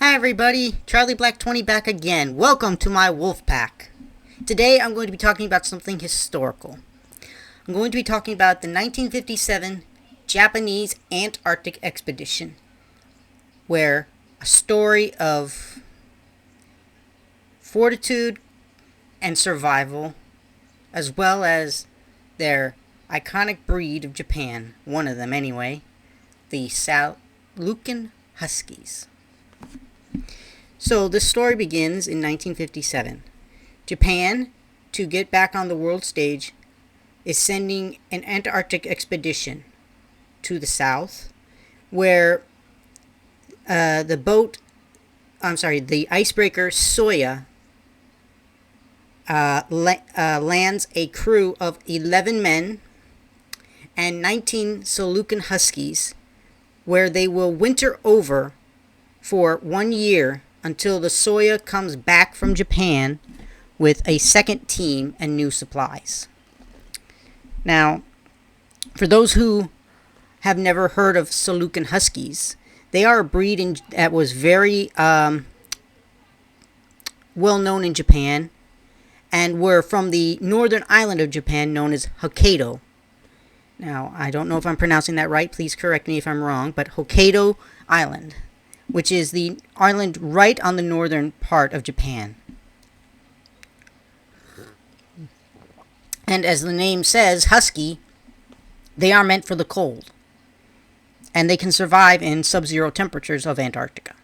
Hi everybody, Charlie Black 20 back again. Welcome to my wolf pack. Today I'm going to be talking about something historical. I'm going to be talking about the 1957 Japanese Antarctic expedition, where a story of fortitude and survival, as well as their iconic breed of Japan, one of them anyway, the Salukin Huskies. So the story begins in 1957. Japan, to get back on the world stage, is sending an Antarctic expedition to the south, where the icebreaker Soya lands a crew of 11 men and 19 Salukin Huskies, where they will winter over for 1 year until the Soya comes back from Japan with a second team and new supplies. Now, for those who have never heard of Salukin Huskies, they are a breed that was very well known in Japan, and were from the northern island of Japan known as Hokkaido. Now, I don't know if I'm pronouncing that right. Please correct me if I'm wrong, but Hokkaido Island, which is the island right on the northern part of Japan. And as the name says, husky, they are meant for the cold, and they can survive in sub-zero temperatures of Antarctica.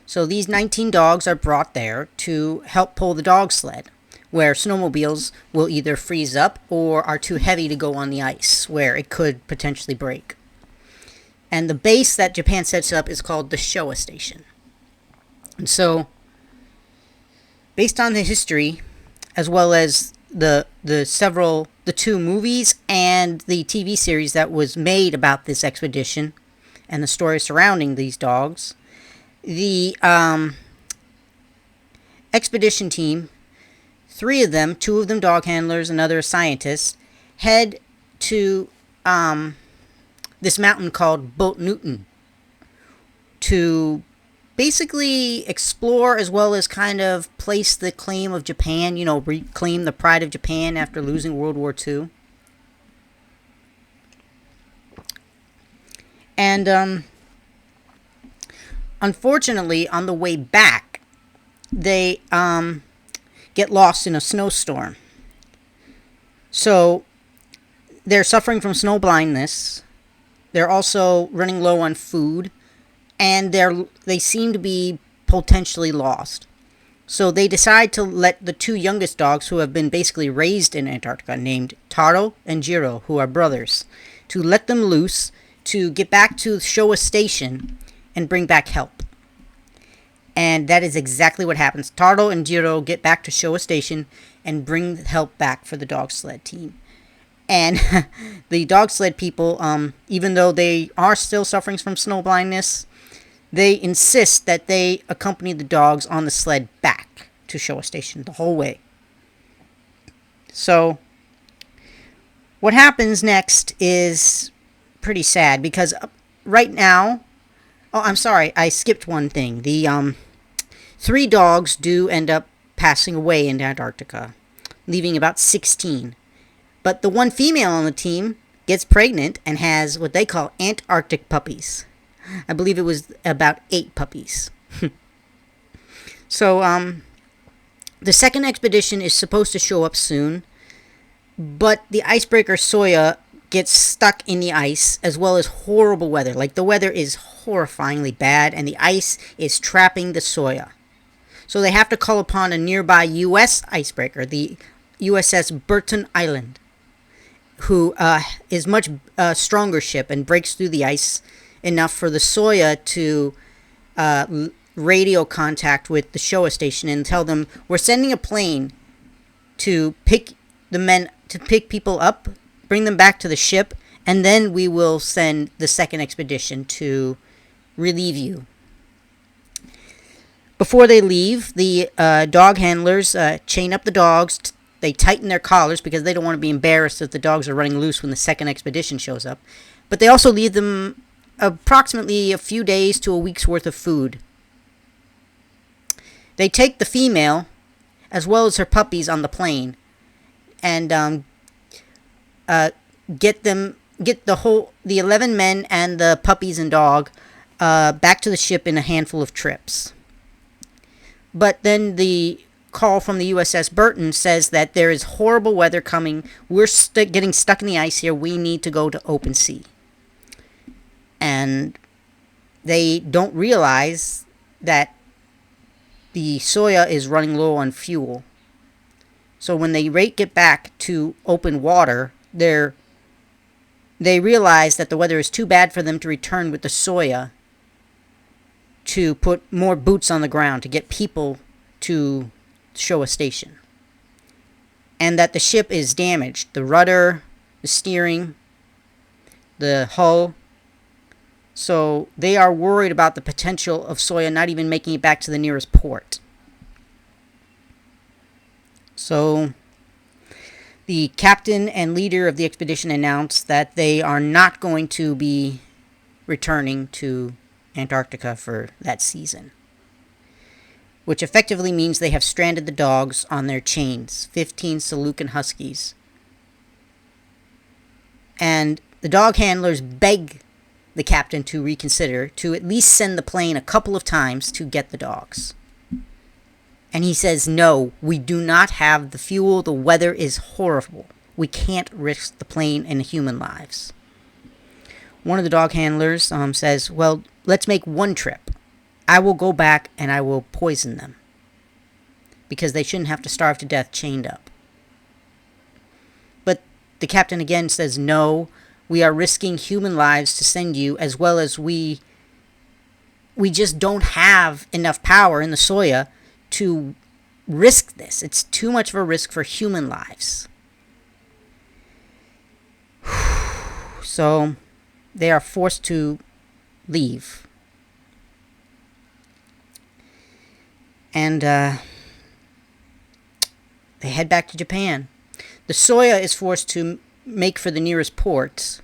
So these 19 dogs are brought there to help pull the dog sled, where snowmobiles will either freeze up or are too heavy to go on the ice, where it could potentially break. And the base that Japan sets up is called the Showa Station. And so, based on the history, as well as the two movies and the TV series that was made about this expedition, and the story surrounding these dogs, the expedition team, 3 of them, 2 of them dog handlers, another scientist, head to this mountain called Boat Newton to basically explore, as well as kind of place the claim of Japan, reclaim the pride of Japan after losing World War II. And unfortunately, on the way back, they get lost in a snowstorm. So they're suffering from snow blindness. They're also running low on food, and they seem to be potentially lost. So they decide to let the 2 youngest dogs, who have been basically raised in Antarctica, named Taro and Jiro, who are brothers, to let them loose to get back to Showa Station and bring back help. And that is exactly what happens. Taro and Jiro get back to Showa Station and bring help back for the dog sled team. And the dog sled people, even though they are still suffering from snow blindness, they insist that they accompany the dogs on the sled back to Showa Station the whole way. So, what happens next is pretty sad, because right now... Oh, I'm sorry, I skipped one thing. The 3 dogs do end up passing away in Antarctica, leaving about 16. But the 1 female on the team gets pregnant and has what they call Antarctic puppies. I believe it was about 8 puppies. So, the second expedition is supposed to show up soon, but the icebreaker Soya gets stuck in the ice, as well as horrible weather. Like, the weather is horrifyingly bad, and the ice is trapping the Soya. So they have to call upon a nearby U.S. icebreaker, the USS Burton Island, who is much stronger ship and breaks through the ice enough for the Soya to radio contact with the Showa Station and tell them, we're sending a plane to pick people up, bring them back to the ship, and then we will send the second expedition to relieve you. Before they leave, the dog handlers chain up the dogs. They tighten their collars because they don't want to be embarrassed if the dogs are running loose when the second expedition shows up. But they also leave them approximately a few days to a week's worth of food. They take the female as well as her puppies on the plane and get the 11 men and the puppies and dog back to the ship in a handful of trips. But then the call from the USS Burton says that there is horrible weather coming. We're getting stuck in the ice here. We need to go to open sea. And they don't realize that the Soya is running low on fuel. So when they get back to open water, they realize that the weather is too bad for them to return with the Soya to put more boots on the ground, to get people to show a station. And that the ship is damaged. The rudder, the steering, the hull. So they are worried about the potential of Soya not even making it back to the nearest port. So the captain and leader of the expedition announced that they are not going to be returning to Antarctica for that season, which effectively means they have stranded the dogs on their chains, 15 Salukan Huskies. And the dog handlers beg the captain to reconsider, to at least send the plane a couple of times to get the dogs. And he says, no, we do not have the fuel, the weather is horrible. We can't risk the plane and human lives. One of the dog handlers says, well, let's make one trip. I will go back and I will poison them, because they shouldn't have to starve to death chained up. But the captain again says, no, we are risking human lives to send you, as well as we just don't have enough power in the Soya to risk this. It's too much of a risk for human lives. So they are forced to leave. And they head back to Japan. The Soya is forced to make for the nearest ports,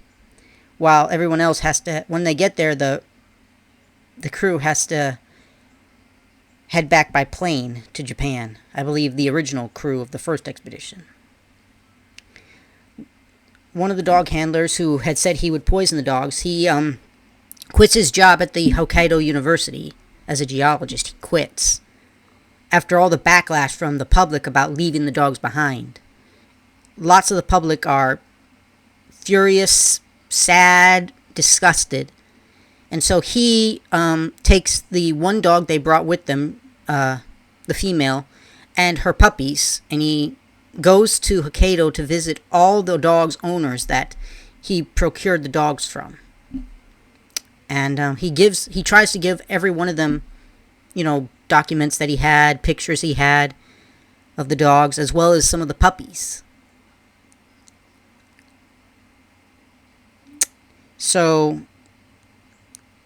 while everyone else has to, when they get there, the crew has to head back by plane to Japan. I believe the original crew of the first expedition. One of the dog handlers who had said he would poison the dogs, he quits his job at the Hokkaido University as a geologist. He quits after all the backlash from the public about leaving the dogs behind. Lots of the public are furious, sad, disgusted. And so he takes the one dog they brought with them, the female, and her puppies, and he goes to Hokkaido to visit all the dogs' owners that he procured the dogs from. And he tries to give every one of them, documents that he had, pictures he had of the dogs, as well as some of the puppies. So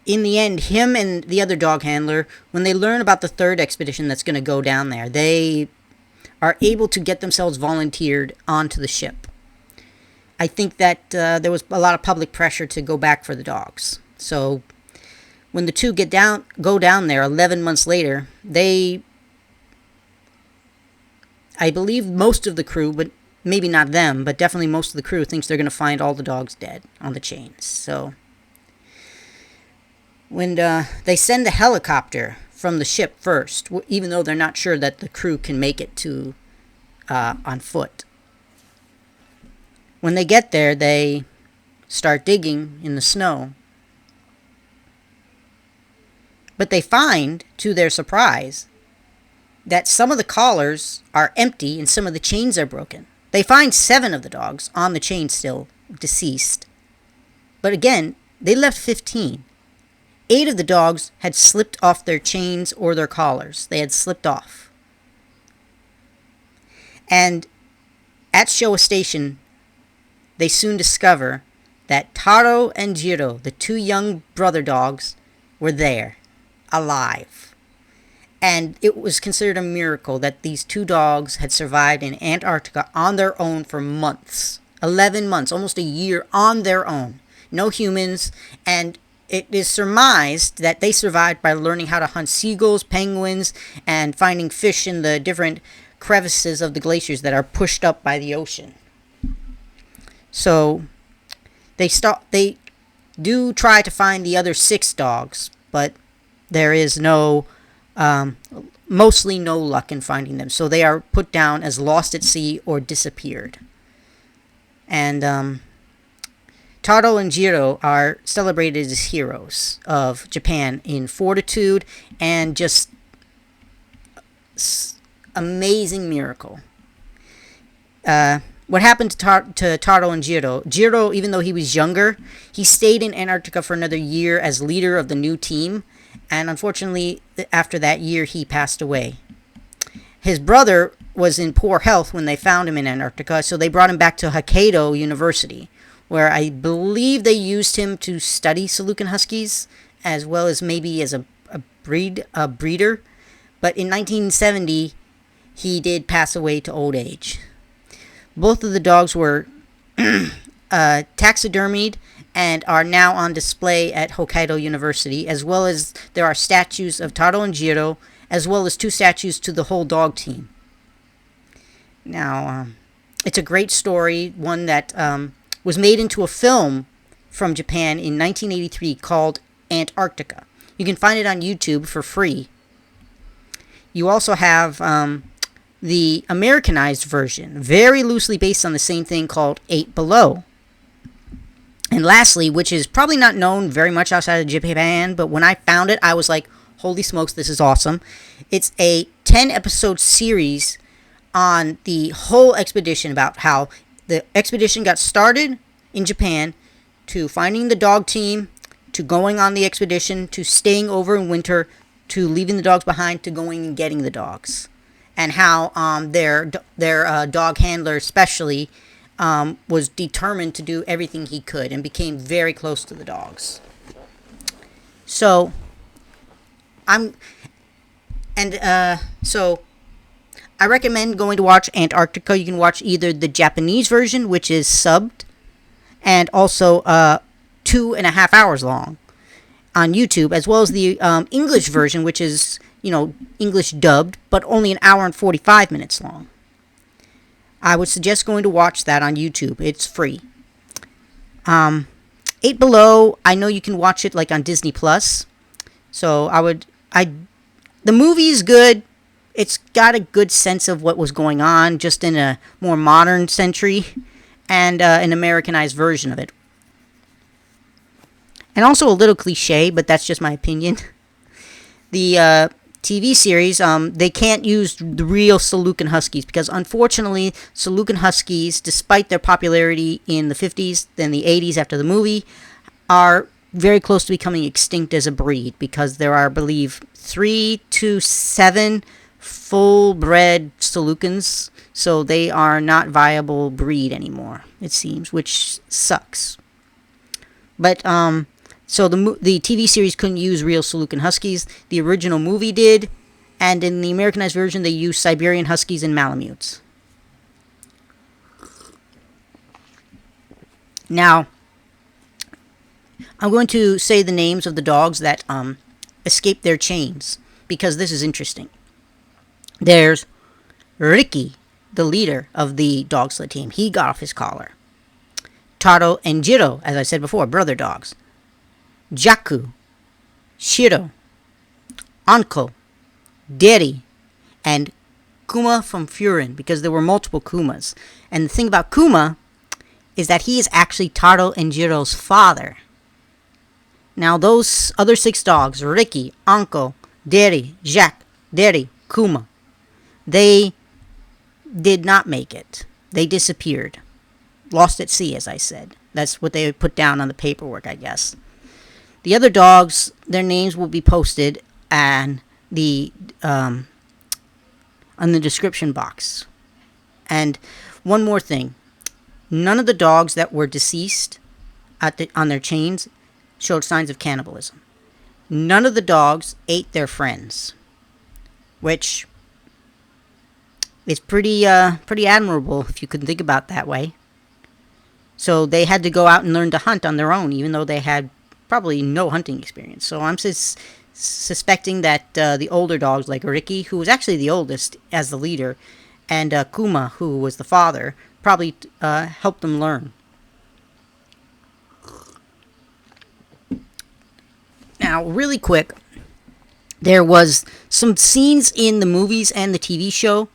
in the end, him and the other dog handler, when they learn about the third expedition that's going to go down there, they are able to get themselves volunteered onto the ship. I think that there was a lot of public pressure to go back for the dogs. So when the two go down there 11 months later, I believe most of the crew, but maybe not them, but definitely most of the crew thinks they're going to find all the dogs dead on the chains. So when they send a helicopter from the ship first, even though they're not sure that the crew can make it to on foot. When they get there, they start digging in the snow. But they find, to their surprise, that some of the collars are empty and some of the chains are broken. They find 7 of the dogs on the chain still, deceased. But again, they left 15. 8 of the dogs had slipped off their chains or their collars. They had slipped off. And at Showa Station, they soon discover that Taro and Jiro, the 2 young brother dogs, were there, alive. And it was considered a miracle that these 2 dogs had survived in Antarctica on their own for months. 11 months, almost a year on their own. No humans, and it is surmised that they survived by learning how to hunt seagulls, penguins, and finding fish in the different crevices of the glaciers that are pushed up by the ocean. So they do try to find the other 6 dogs, but there is mostly no luck in finding them. So they are put down as lost at sea or disappeared. And Taro and Jiro are celebrated as heroes of Japan in fortitude and just amazing miracle. What happened to Taro and Jiro? Jiro, even though he was younger, he stayed in Antarctica for another year as leader of the new team, and unfortunately, after that year, he passed away. His brother was in poor health when they found him in Antarctica, so they brought him back to Hokkaido University, where I believe they used him to study Salukin Huskies, as well as maybe as a breeder. But in 1970, he did pass away to old age. Both of the dogs were taxidermied and are now on display at Hokkaido University, as well as there are statues of Taro and Jiro, as well as 2 statues to the whole dog team. Now, it's a great story, one that was made into a film from Japan in 1983 called Antarctica. You can find it on YouTube for free. You also have the Americanized version, very loosely based on the same thing, called 8 Below. And lastly, which is probably not known very much outside of Japan, but when I found it, I was like, holy smokes, this is awesome. It's a 10-episode series on the whole expedition, about how the expedition got started in Japan, to finding the dog team, to going on the expedition, to staying over in winter, to leaving the dogs behind, to going and getting the dogs. And how their dog handler especially was determined to do everything he could and became very close to the dogs. So I recommend going to watch Antarctica. You can watch either the Japanese version, which is subbed, and also 2.5 hours long on YouTube, as well as the English version, which is, English dubbed, but only 1 hour and 45 minutes long. I would suggest going to watch that on YouTube. It's free. 8 Below, I know you can watch it like on Disney Plus. So the movie is good. It's got a good sense of what was going on, just in a more modern century, and an Americanized version of it. And also a little cliche, but that's just my opinion. The TV series, they can't use the real Salukin Huskies, because unfortunately, Salukin Huskies, despite their popularity in the 50s and the 80s after the movie, are very close to becoming extinct as a breed, because there are, I believe, 3 to 7 full-bred Salukins, so they are not viable breed anymore, it seems, which sucks. But, so the TV series couldn't use real Salukin Huskies. The original movie did, and in the Americanized version, they used Siberian Huskies and Malamutes. Now, I'm going to say the names of the dogs that escaped their chains, because this is interesting. There's Riki, the leader of the dog sled team. He got off his collar. Taro and Jiro, as I said before, brother dogs. Jakku, Shiro, Anko, Deri, and Kuma from Furen, because there were multiple Kumas. And the thing about Kuma is that he is actually Taro and Jiro's father. Now, those other 6 dogs, Riki, Anko, Deri, Jakku, Deri, Kuma, they did not make it. They disappeared. Lost at sea, as I said. That's what they put down on the paperwork, I guess. The other dogs, their names will be posted on the description box. And one more thing. None of the dogs that were deceased on their chains showed signs of cannibalism. None of the dogs ate their friends, which is pretty admirable if you can think about it that way. So they had to go out and learn to hunt on their own, even though they had probably no hunting experience. So I'm suspecting that the older dogs, like Riki, who was actually the oldest as the leader, and Kuma, who was the father, probably helped them learn. Now, really quick, there was some scenes in the movies and the TV show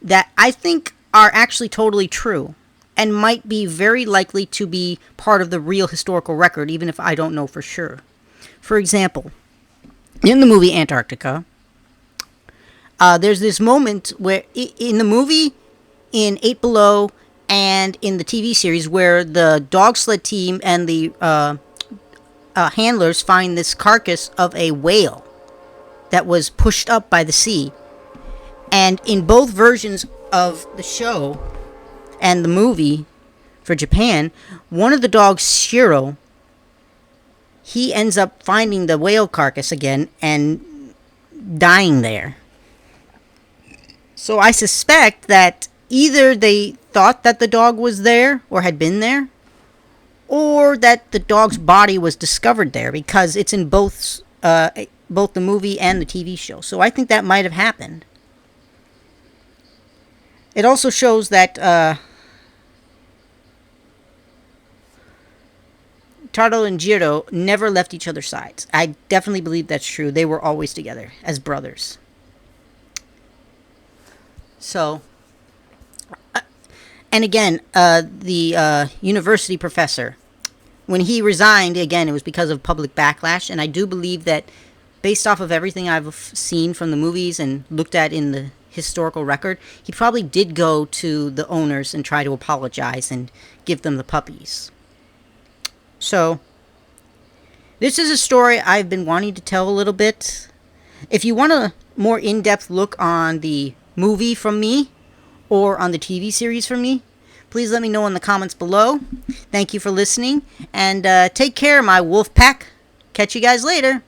that I think are actually totally true and might be very likely to be part of the real historical record, even if I don't know for sure. For example, in the movie Antarctica, there's this moment where, in the movie, in Eight Below, and in the TV series, where the dog sled team and the handlers find this carcass of a whale that was pushed up by the sea. And in both versions of the show and the movie for Japan, one of the dogs, Shiro, he ends up finding the whale carcass again and dying there. So I suspect that either they thought that the dog was there or had been there, or that the dog's body was discovered there, because it's in both the movie and the TV show. So I think that might have happened. It also shows that Taro and Jiro never left each other's sides. I definitely believe that's true. They were always together as brothers. So, and again, the university professor, when he resigned, again, it was because of public backlash. And I do believe that, based off of everything I've seen from the movies and looked at in the historical record, he probably did go to the owners and try to apologize and give them the puppies. So, this is a story I've been wanting to tell a little bit. If you want a more in-depth look on the movie from me, or on the TV series from me, please let me know in the comments below. Thank you for listening, and take care, my wolf pack. Catch you guys later.